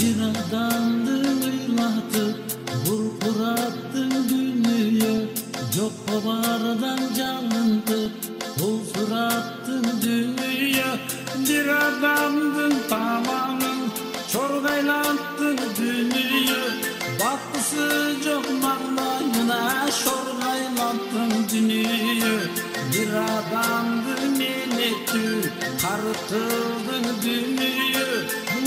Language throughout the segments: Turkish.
Bir adamdı ıylatıp burkurattın dünya. Yok babardan çalıntıp bulsurattın dünya. Bir adamdın tamamın çorgaylattın dünya. Baktısı çok mağlayına şorgaylattın dünya. Bir adamdın menettü karıtıldın dünya.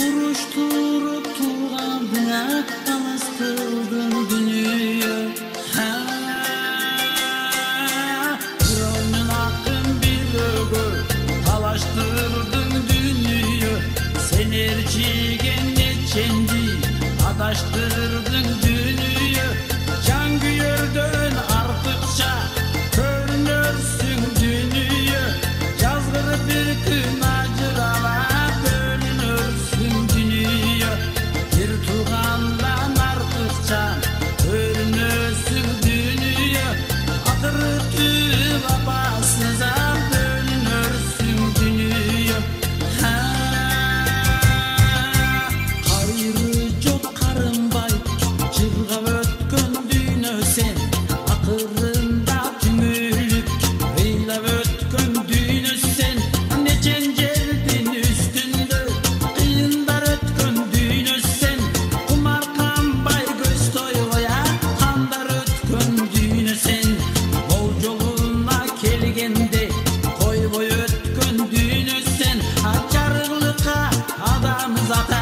Vuruşturup tuğandına tanıştırdın dünya. Bir oyunun hakkın bir ögü talaştırdın dünya. Sen erçigen neçendi adaştırdın dünya. Can güyördün artıkça körünürsün dünya. Yazgır bir gün acırala bölünürsün dünya. Bir tuğandan artıkça körünürsün dünya. Atırıp babasıza bölünürsün dünya. Hayrı çok karınbay çırğa ötkön düğünü sen. Akırında tümülük eylep ötkön düğünü sen. Neçen geldin üstünde kıyınlar ötkön düğünü sen. Kumar kambay göz toygoya kandar ötkön düğünü sen. Bol yoluna kelgende koy boy ötkön düğünü sen. Açarlıka adam zaten